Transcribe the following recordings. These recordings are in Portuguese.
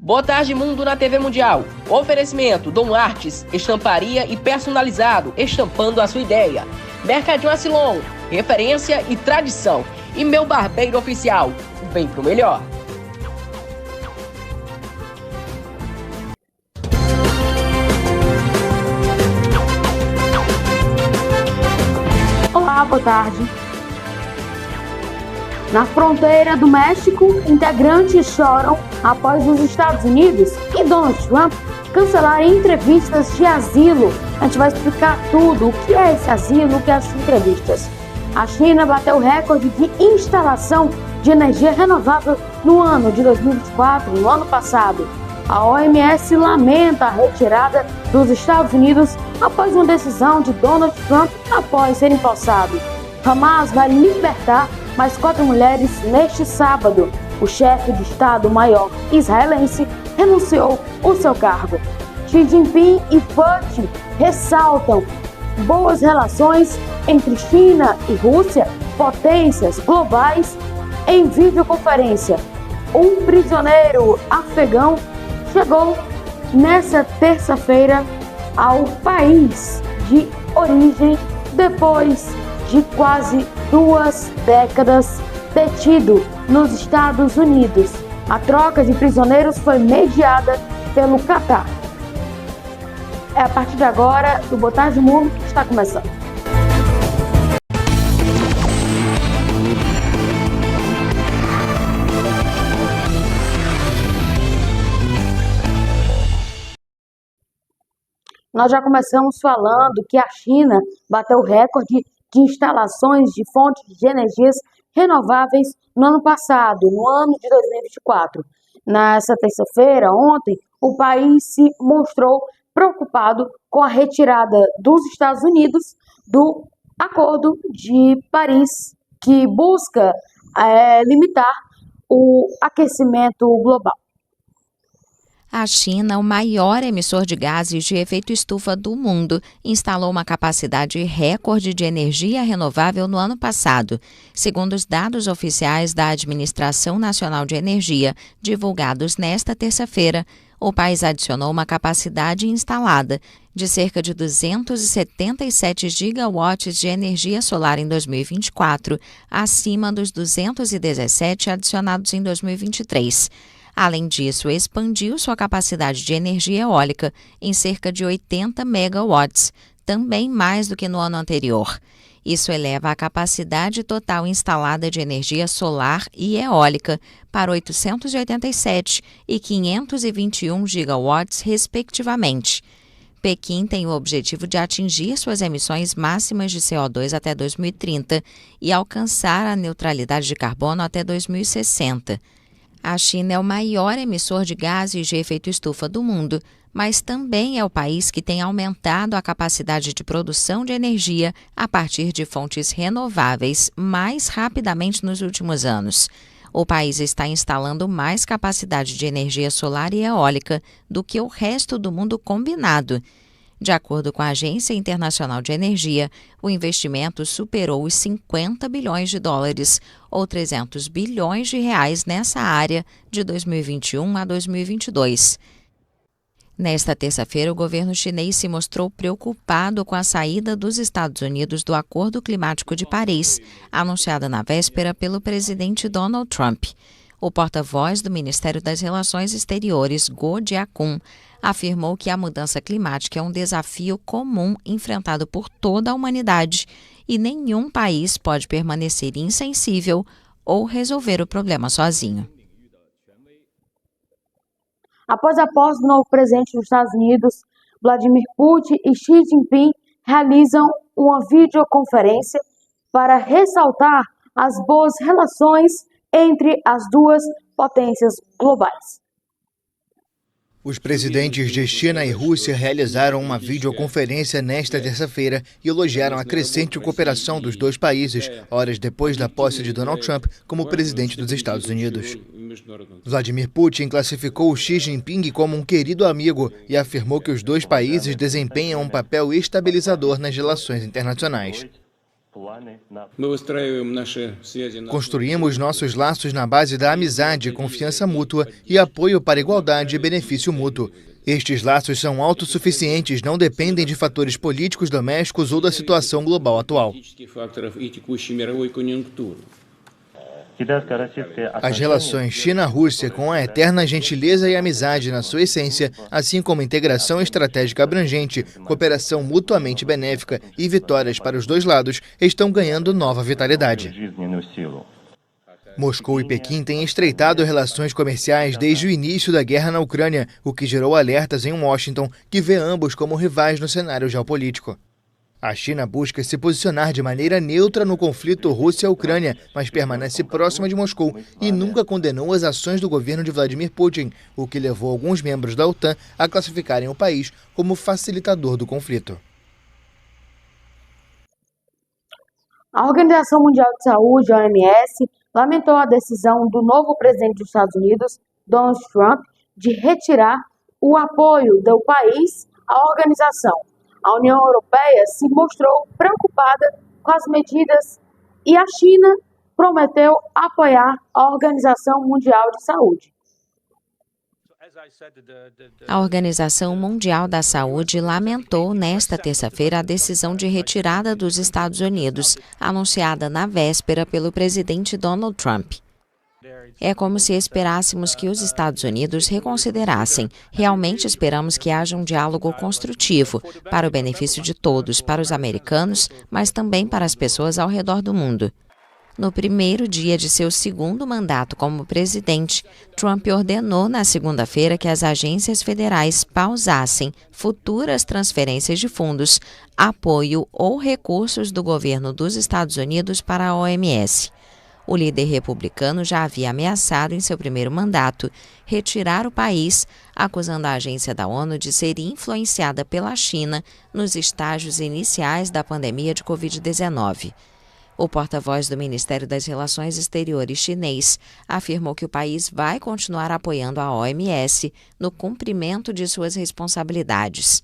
Boa tarde, mundo na TV Mundial. Oferecimento Dom Artes, estamparia e personalizado, estampando a sua ideia. Mercadinho Acilon, referência e tradição. E meu barbeiro oficial, vem pro melhor. Olá, boa tarde. Na fronteira do México, integrantes choram após os Estados Unidos e Donald Trump cancelarem entrevistas de asilo. A gente vai explicar tudo, o que é esse asilo, o que é essas entrevistas. A China bateu recorde de instalação de energia renovável no ano de 2024, no ano passado. A OMS lamenta a retirada dos Estados Unidos após uma decisão de Donald Trump após ser empossado. Hamas vai libertar mais 4 mulheres neste sábado. O chefe de Estado-Maior israelense renunciou ao seu cargo. Xi Jinping e Putin ressaltam boas relações entre China e Rússia, potências globais, em videoconferência. Um prisioneiro afegão chegou nesta terça-feira ao país de origem depois de quase 2 décadas detido nos Estados Unidos. A troca de prisioneiros foi mediada pelo Catar. É a partir de agora do Boa Tarde Mundo que está começando. Nós já começamos falando que a China bateu recorde de instalações de fontes de energias renováveis no ano passado, no ano de 2024. Nessa terça-feira, ontem, o país se mostrou preocupado com a retirada dos Estados Unidos do Acordo de Paris, que busca limitar o aquecimento global. A China, o maior emissor de gases de efeito estufa do mundo, instalou uma capacidade recorde de energia renovável no ano passado. Segundo os dados oficiais da Administração Nacional de Energia, divulgados nesta terça-feira, o país adicionou uma capacidade instalada de cerca de 277 gigawatts de energia solar em 2024, acima dos 217 adicionados em 2023. Além disso, expandiu sua capacidade de energia eólica em cerca de 80 megawatts, também mais do que no ano anterior. Isso eleva a capacidade total instalada de energia solar e eólica para 887 e 521 gigawatts, respectivamente. Pequim tem o objetivo de atingir suas emissões máximas de CO2 até 2030 e alcançar a neutralidade de carbono até 2060. A China é o maior emissor de gases de efeito estufa do mundo, mas também é o país que tem aumentado a capacidade de produção de energia a partir de fontes renováveis mais rapidamente nos últimos anos. O país está instalando mais capacidade de energia solar e eólica do que o resto do mundo combinado. De acordo com a Agência Internacional de Energia, o investimento superou os 50 bilhões de dólares, ou 300 bilhões de reais nessa área de 2021 a 2022. Nesta terça-feira, o governo chinês se mostrou preocupado com a saída dos Estados Unidos do Acordo Climático de Paris, anunciada na véspera pelo presidente Donald Trump. O porta-voz do Ministério das Relações Exteriores, Guo Jiakun, afirmou que a mudança climática é um desafio comum enfrentado por toda a humanidade e nenhum país pode permanecer insensível ou resolver o problema sozinho. Após a posse do novo presidente dos Estados Unidos, Vladimir Putin e Xi Jinping realizam uma videoconferência para ressaltar as boas relações entre as duas potências globais. Os presidentes de China e Rússia realizaram uma videoconferência nesta terça-feira e elogiaram a crescente cooperação dos dois países, horas depois da posse de Donald Trump como presidente dos Estados Unidos. Vladimir Putin classificou Xi Jinping como um querido amigo e afirmou que os dois países desempenham um papel estabilizador nas relações internacionais. Construímos nossos laços na base da amizade, confiança mútua e apoio para igualdade e benefício mútuo. Estes laços são autossuficientes, não dependem de fatores políticos domésticos ou da situação global atual. As relações China-Rússia, com a eterna gentileza e amizade na sua essência, assim como integração estratégica abrangente, cooperação mutuamente benéfica e vitórias para os dois lados, estão ganhando nova vitalidade. Moscou e Pequim têm estreitado relações comerciais desde o início da guerra na Ucrânia, o que gerou alertas em Washington, que vê ambos como rivais no cenário geopolítico. A China busca se posicionar de maneira neutra no conflito Rússia-Ucrânia, mas permanece próxima de Moscou e nunca condenou as ações do governo de Vladimir Putin, o que levou alguns membros da OTAN a classificarem o país como facilitador do conflito. A Organização Mundial de Saúde, a OMS, lamentou a decisão do novo presidente dos Estados Unidos, Donald Trump, de retirar o apoio do país à organização. A União Europeia se mostrou preocupada com as medidas e a China prometeu apoiar a Organização Mundial de Saúde. A Organização Mundial da Saúde lamentou nesta terça-feira a decisão de retirada dos Estados Unidos, anunciada na véspera pelo presidente Donald Trump. É como se esperássemos que os Estados Unidos reconsiderassem. Realmente esperamos que haja um diálogo construtivo, para o benefício de todos, para os americanos, mas também para as pessoas ao redor do mundo. No primeiro dia de seu segundo mandato como presidente, Trump ordenou na segunda-feira que as agências federais pausassem futuras transferências de fundos, apoio ou recursos do governo dos Estados Unidos para a OMS. O líder republicano já havia ameaçado em seu primeiro mandato retirar o país, acusando a agência da ONU de ser influenciada pela China nos estágios iniciais da pandemia de Covid-19. O porta-voz do Ministério das Relações Exteriores chinês afirmou que o país vai continuar apoiando a OMS no cumprimento de suas responsabilidades.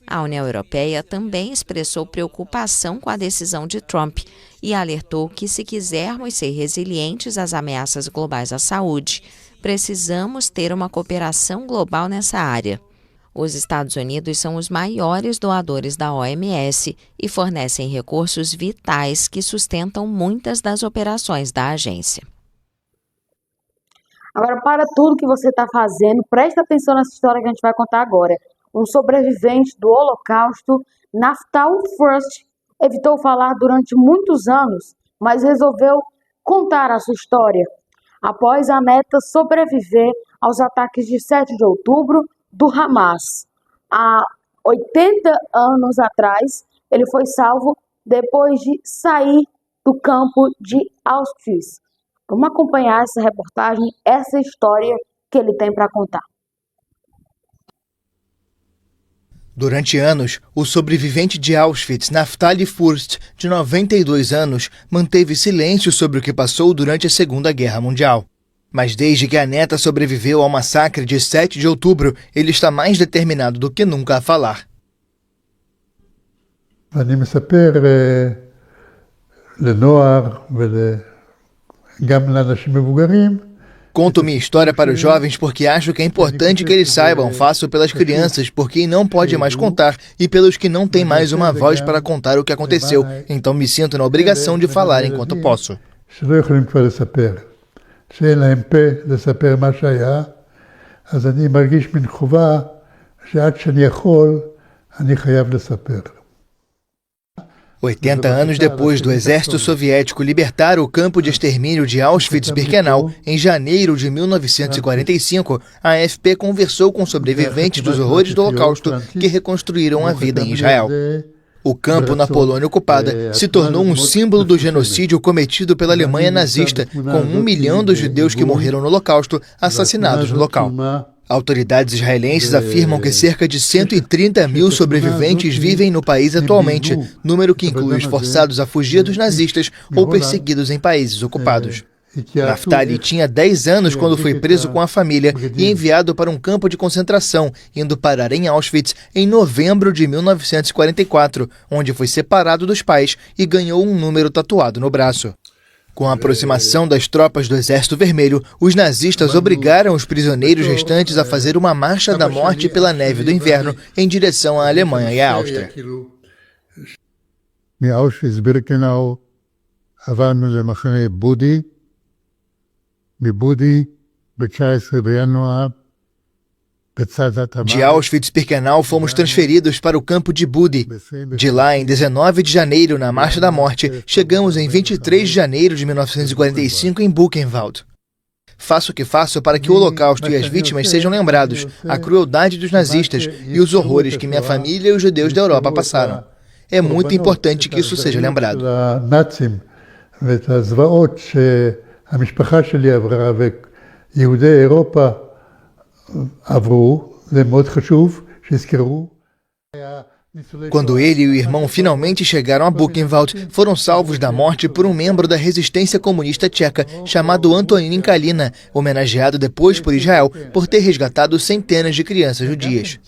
A União Europeia também expressou preocupação com a decisão de Trump e alertou que, se quisermos ser resilientes às ameaças globais à saúde, precisamos ter uma cooperação global nessa área. Os Estados Unidos são os maiores doadores da OMS e fornecem recursos vitais que sustentam muitas das operações da agência. Agora, para tudo que você está fazendo, presta atenção nessa história que a gente vai contar agora. Um sobrevivente do Holocausto, Naftal First, evitou falar durante muitos anos, mas resolveu contar a sua história. Após a meta sobreviver aos ataques de 7 de outubro do Hamas. Há 80 anos atrás, ele foi salvo depois de sair do campo de Auschwitz. Vamos acompanhar essa reportagem, essa história que ele tem para contar. Durante anos, o sobrevivente de Auschwitz, Naftali First, de 92 anos, manteve silêncio sobre o que passou durante a Segunda Guerra Mundial. Mas desde que a neta sobreviveu ao massacre de 7 de outubro, ele está mais determinado do que nunca a falar. אני מספר לנוער וגם לאנשים מבוגרים. Conto minha história para os jovens porque acho que é importante que eles saibam. Faço pelas crianças porque não pode mais contar e pelos que não têm mais uma voz para contar o que aconteceu. Então me sinto na obrigação de falar enquanto posso. שאין להם פה לספר מה שהיה, אז אני מרגיש מן חובה שעד שאני יכול, אני חייב לספר. 80 anos depois do exército soviético libertar o campo de extermírio de Auschwitz-Birkenau, em janeiro de 1945, a AFP conversou com sobreviventes dos horrores do Holocausto que reconstruíram a vida em Israel. O campo na Polônia ocupada se tornou um símbolo do genocídio cometido pela Alemanha nazista, com 1 milhão dos judeus que morreram no Holocausto assassinados no local. Autoridades israelenses afirmam que cerca de 130 mil sobreviventes vivem no país atualmente, número que inclui os forçados a fugir dos nazistas ou perseguidos em países ocupados. Naftali tinha 10 anos quando foi preso com a família e enviado para um campo de concentração, indo parar em Auschwitz em novembro de 1944, onde foi separado dos pais e ganhou um número tatuado no braço. Com a aproximação das tropas do Exército Vermelho, os nazistas obrigaram os prisioneiros restantes a fazer uma marcha da morte pela neve do inverno em direção à Alemanha e à Áustria. מאושוויץ-בירקנאו עברנו למחנה בודי, מבודי ב-19 בינואר. De Auschwitz-Birkenau, fomos transferidos para o campo de Budi. De lá, em 19 de janeiro, na Marcha da Morte, chegamos em 23 de janeiro de 1945 em Buchenwald. Faço o que faço para que o Holocausto e as vítimas sejam lembrados, a crueldade dos nazistas e os horrores que minha família e os judeus da Europa passaram. É muito importante que isso seja lembrado. Quando ele e o irmão finalmente chegaram a Buchenwald, foram salvos da morte por um membro da resistência comunista tcheca chamado Antonin Kalina, homenageado depois por Israel por ter resgatado centenas de crianças judias.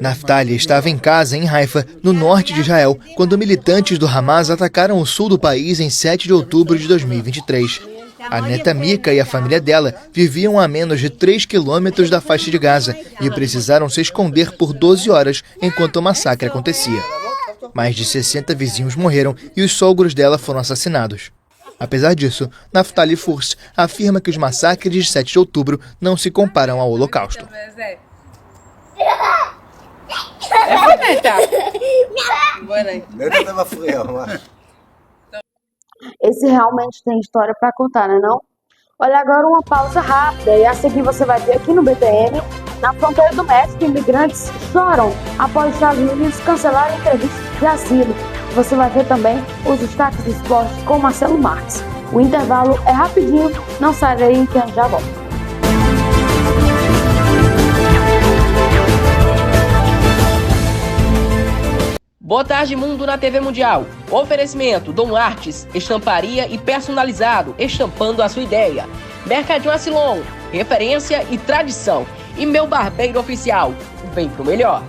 Naftali estava em casa em Haifa, no norte de Israel, quando militantes do Hamas atacaram o sul do país em 7 de outubro de 2023. A neta Mika e a família dela viviam a menos de 3 quilômetros da faixa de Gaza e precisaram se esconder por 12 horas enquanto o massacre acontecia. Mais de 60 vizinhos morreram e os sogros dela foram assassinados. Apesar disso, Naftali Furs afirma que os massacres de 7 de outubro não se comparam ao Holocausto. Esse realmente tem história para contar, né não? Olha, agora uma pausa rápida e a seguir você vai ver aqui no BTM, na fronteira do México, imigrantes choram após os Estados Unidos cancelarem entrevistas de asilo. Você vai ver também os destaques do esporte com Marcelo Marques. O intervalo é rapidinho, não sai daí que a gente já volta. Boa tarde, mundo na TV Mundial. Oferecimento Dom Artes, estamparia e personalizado, estampando a sua ideia. Mercadinho Asilon, referência e tradição. E Meu Barbeiro Oficial, vem pro melhor.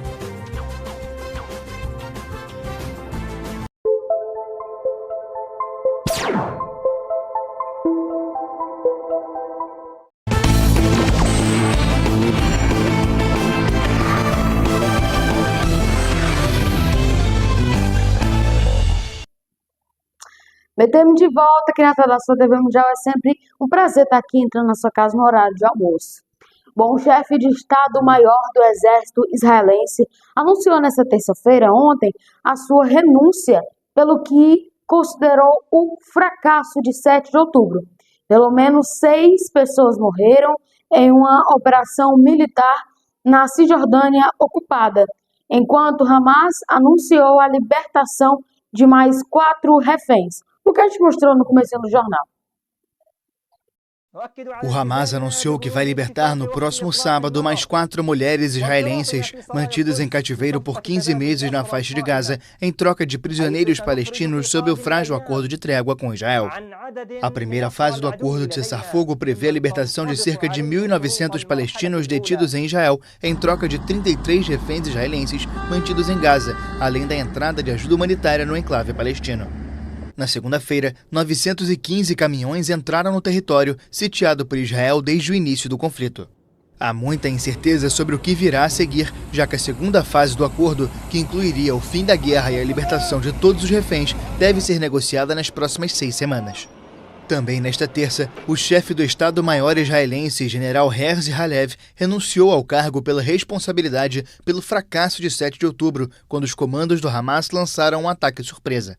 BTM de volta aqui na tela da sua TV Mundial. É sempre um prazer estar aqui entrando na sua casa no horário de almoço. Bom, o chefe de Estado-Maior do Exército israelense anunciou nesta terça-feira, ontem, a sua renúncia pelo que considerou o fracasso de 7 de outubro. Pelo menos 6 pessoas morreram em uma operação militar na Cisjordânia ocupada, enquanto Hamas anunciou a libertação de mais 4 reféns. O que a gente mostrou no começo do jornal. O Hamas anunciou que vai libertar no próximo sábado mais 4 mulheres israelenses mantidas em cativeiro por 15 meses na faixa de Gaza, em troca de prisioneiros palestinos sob o frágil acordo de trégua com Israel. A primeira fase do acordo de cessar-fogo prevê a libertação de cerca de 1.900 palestinos detidos em Israel, em troca de 33 reféns israelenses mantidos em Gaza, além da entrada de ajuda humanitária no enclave palestino. Na segunda-feira, 915 caminhões entraram no território sitiado por Israel desde o início do conflito. Há muita incerteza sobre o que virá a seguir, já que a segunda fase do acordo, que incluiria o fim da guerra e a libertação de todos os reféns, deve ser negociada nas próximas 6 semanas. Também nesta terça, o chefe do Estado-Maior israelense, general Herzi Halev, renunciou ao cargo pela responsabilidade pelo fracasso de 7 de outubro, quando os comandos do Hamas lançaram um ataque surpresa.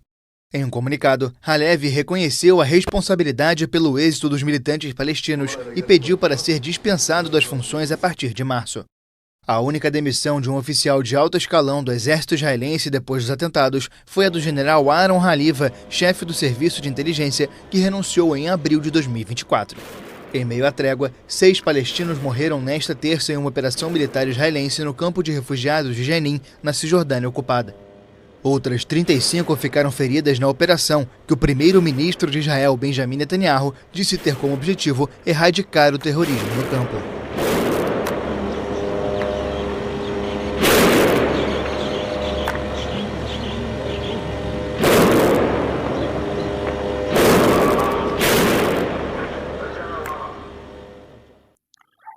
Em um comunicado, Halev reconheceu a responsabilidade pelo êxito dos militantes palestinos e pediu para ser dispensado das funções a partir de março. A única demissão de um oficial de alto escalão do exército israelense depois dos atentados foi a do general Aaron Haliva, chefe do serviço de inteligência, que renunciou em abril de 2024. Em meio à trégua, 6 palestinos morreram nesta terça em uma operação militar israelense no campo de refugiados de Jenin, na Cisjordânia ocupada. Outras 35 ficaram feridas na operação, que o primeiro-ministro de Israel, Benjamin Netanyahu, disse ter como objetivo erradicar o terrorismo no campo.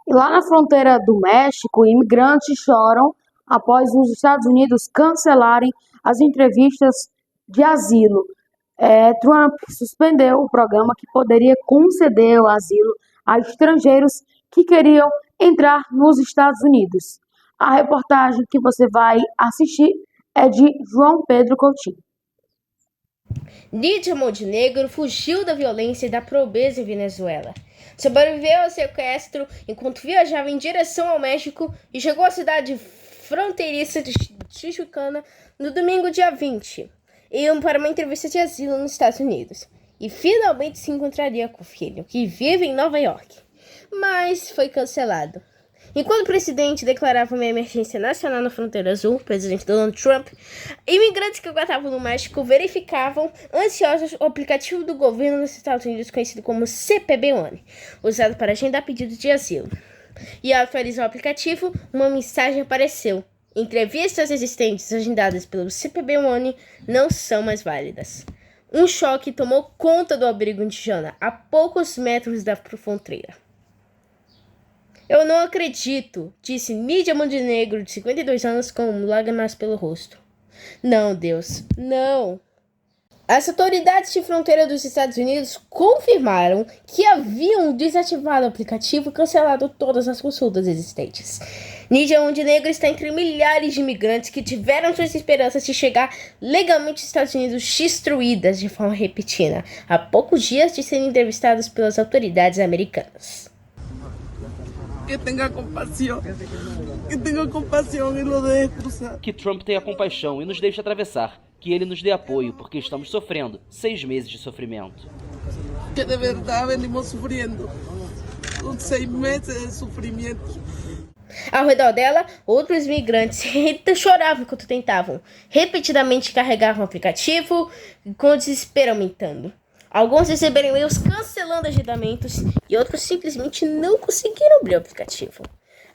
E lá na fronteira do México, imigrantes choram após os Estados Unidos cancelarem as entrevistas de asilo. Trump suspendeu o programa que poderia conceder o asilo a estrangeiros que queriam entrar nos Estados Unidos. A reportagem que você vai assistir é de João Pedro Coutinho. Nidia Montenegro fugiu da violência e da pobreza em Venezuela. Sobreviveu ao sequestro enquanto viajava em direção ao México e chegou à cidade fronteiriça de Tijucana no domingo, dia 20, iam para uma entrevista de asilo nos Estados Unidos. E finalmente se encontraria com o filho, que vive em Nova York. Mas foi cancelado. Enquanto o presidente declarava uma emergência nacional na fronteira azul, o presidente Donald Trump, imigrantes que aguardavam no México verificavam ansiosos o aplicativo do governo dos Estados Unidos conhecido como CPB One, usado para agendar pedidos de asilo. E ao atualizar o aplicativo, uma mensagem apareceu: entrevistas existentes agendadas pelo CPB One não são mais válidas. Um choque tomou conta do abrigo em Tijuana, a poucos metros da fronteira. Eu não acredito, disse Nidia Montenegro, de 52 anos, com lágrimas pelo rosto. Não, Deus, não. As autoridades de fronteira dos Estados Unidos confirmaram que haviam desativado o aplicativo e cancelado todas as consultas existentes. Nidia Montenegro está entre milhares de imigrantes que tiveram suas esperanças de chegar legalmente aos Estados Unidos destruídas de forma repentina, há poucos dias de serem entrevistados pelas autoridades americanas. Que tenha compaixão e nos deixe cruzar. Que Trump tenha compaixão e nos deixe atravessar. Que ele nos dê apoio, porque estamos sofrendo 6 meses de sofrimento. Que de verdade venimos sofrendo 6 meses de sofrimento. Ao redor dela, outros imigrantes choravam enquanto tentavam repetidamente carregar o aplicativo, com o desespero aumentando. Alguns receberam e-mails cancelando agendamentos e outros simplesmente não conseguiram abrir o aplicativo.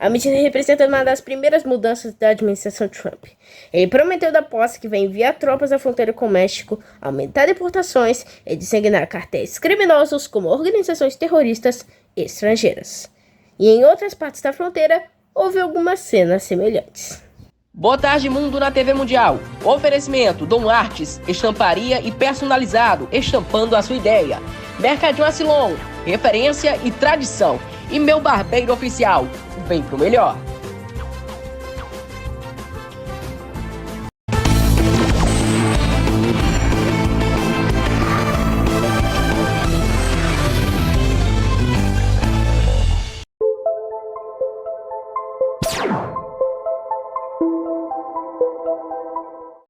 A medida representa uma das primeiras mudanças da administração Trump. Ele prometeu da posse que vai enviar tropas à fronteira com o México, aumentar deportações e designar cartéis criminosos como organizações terroristas estrangeiras. E em outras partes da fronteira, houve algumas cenas semelhantes. Boa tarde, mundo na TV Mundial. Oferecimento Dom Artes, estamparia e personalizado, estampando a sua ideia. Mercadinho Asilon, referência e tradição. E Meu Barbeiro Oficial, vem pro melhor.